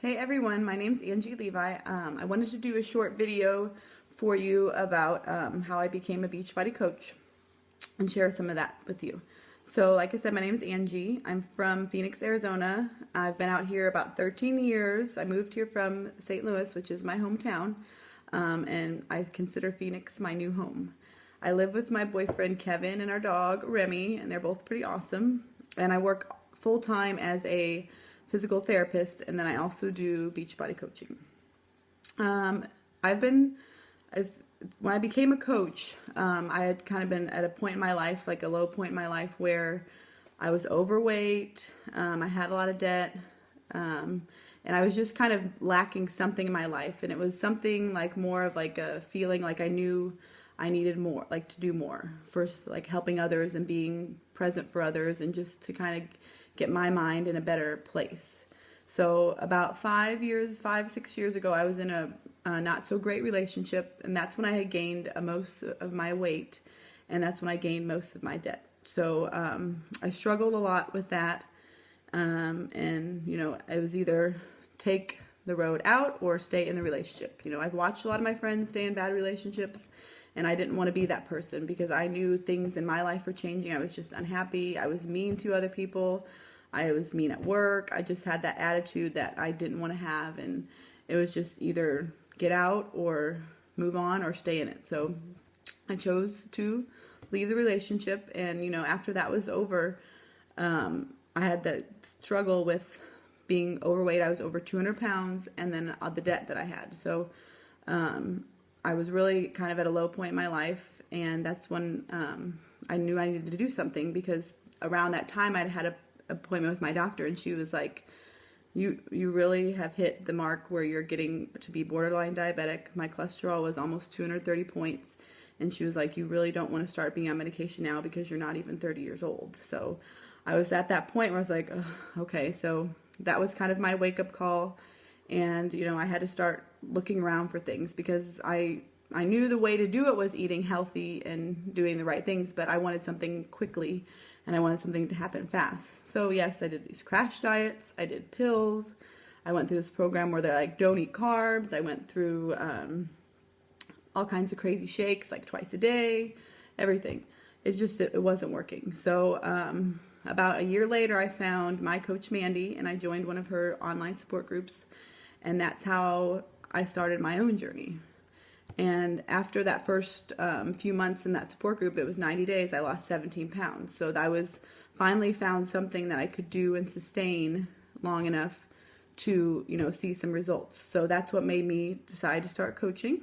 Hey everyone, my name's Angie Levi. I wanted to do a short video for you about how I became a Beachbody coach and share some of that with you. So like I said, my name is Angie. I'm from Phoenix, Arizona. I've been out here about 13 years. I moved here from St. Louis, which is my hometown, and I consider Phoenix my new home. I live with my boyfriend Kevin and our dog Remy, and they're both pretty awesome. And I work full-time as a physical therapist, and then I also do Beachbody coaching. I've been, when I became a coach, I had kind of been at a point in my life, like a low point in my life, where I was overweight, I had a lot of debt, and I was just kind of lacking something in my life. And it was something like more of like a feeling like I knew I needed more, like to do more for like helping others and being present for others and just to kind of get my mind in a better place. So about 6 years ago, I was in a not so great relationship, and that's when I had gained most of my weight, and that's when I gained most of my debt. So I struggled a lot with that, and it was either take the road out or stay in the relationship. I've watched a lot of my friends stay in bad relationships, and I didn't want to be that person because I knew things in my life were changing. I was just unhappy. I was mean to other people. I was mean at work. I just had that attitude that I didn't want to have, and it was just either get out or move on or stay in it. So I chose to leave the relationship, and after that was over, I had that struggle with being overweight. I was over 200 pounds, and then the debt that I had. So I was really kind of at a low point in my life, and that's when I knew I needed to do something, because around that time I'd had an appointment with my doctor, and she was like, you really have hit the mark where you're getting to be borderline diabetic. My cholesterol was almost 230 points, and she was like, you really don't want to start being on medication now because you're not even 30 years old. So I was at that point where I was like, okay. So that was kind of my wake-up call, and I had to start looking around for things, because I knew the way to do it was eating healthy and doing the right things, but I wanted something quickly, and I wanted something to happen fast. So yes, I did these crash diets, I did pills, I went through this program where they're like, don't eat carbs. I went through all kinds of crazy shakes, like twice a day, everything. It's just, it wasn't working. So about a year later, I found my coach Mandy, and I joined one of her online support groups, and that's how I started my own journey. And after that first few months in that support group, it was 90 days, I lost 17 pounds. So I was finally found something that I could do and sustain long enough to, see some results. So that's what made me decide to start coaching.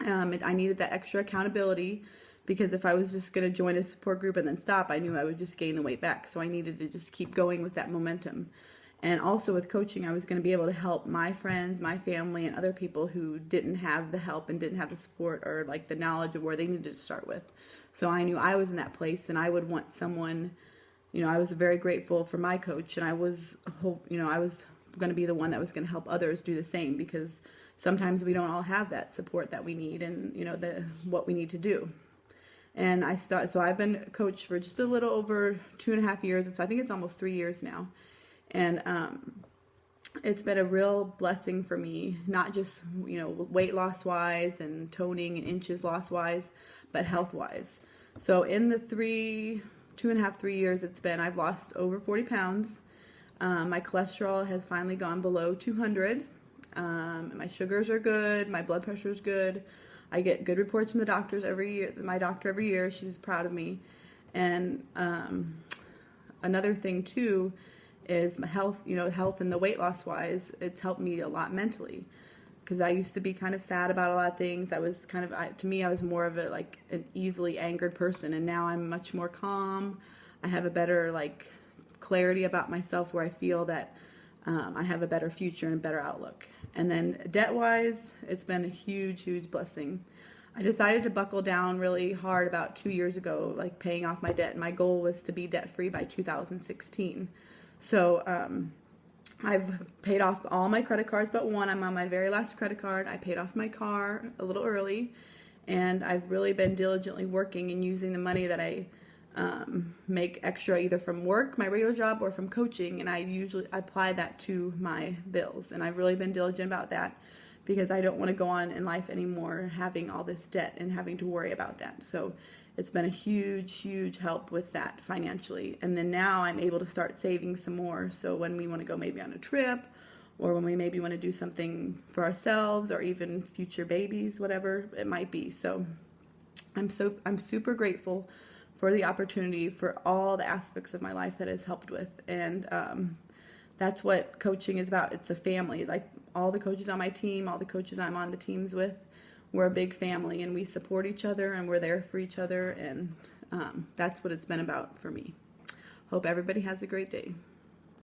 I needed that extra accountability, because if I was just going to join a support group and then stop, I knew I would just gain the weight back. So I needed to just keep going with that momentum. And also with coaching, I was going to be able to help my friends, my family, and other people who didn't have the help and didn't have the support or like the knowledge of where they needed to start with. So I knew I was in that place, and I would want someone, I was very grateful for my coach, and I was going to be the one that was going to help others do the same, because sometimes we don't all have that support that we need, and what we need to do. And so I've been a coach for just a little over 2.5 years. I think it's almost 3 years now. And it's been a real blessing for me, not just, weight loss wise and toning and inches loss wise, but health wise. So in the 2.5, 3 years it's been, I've lost over 40 pounds. My cholesterol has finally gone below 200. My sugars are good. My blood pressure is good. I get good reports from the doctors every year. My doctor every year, she's proud of me. And another thing too is my health, health and the weight loss wise, it's helped me a lot mentally, because I used to be kind of sad about a lot of things. I was kind of, to me, I was more of an easily angered person, and now I'm much more calm. I have a better clarity about myself, where I feel that I have a better future and a better outlook. And then debt wise, it's been a huge, huge blessing. I decided to buckle down really hard about 2 years ago, paying off my debt. My goal was to be debt free by 2016. So I've paid off all my credit cards but one. I'm on my very last credit card. I paid off my car a little early, and I've really been diligently working and using the money that I make extra either from work, my regular job, or from coaching, and I usually apply that to my bills. And I've really been diligent about that because I don't want to go on in life anymore having all this debt and having to worry about that. So it's been a huge help with that financially. And then now I'm able to start saving some more. So when we want to go maybe on a trip, or when we maybe want to do something for ourselves, or even future babies, whatever it might be. So I'm super grateful for the opportunity, for all the aspects of my life that has helped with. And that's what coaching is about. It's a family. Like all the coaches on my team, all the coaches I'm on the teams with, we're a big family, and we support each other, and we're there for each other. And that's what it's been about for me. Hope everybody has a great day.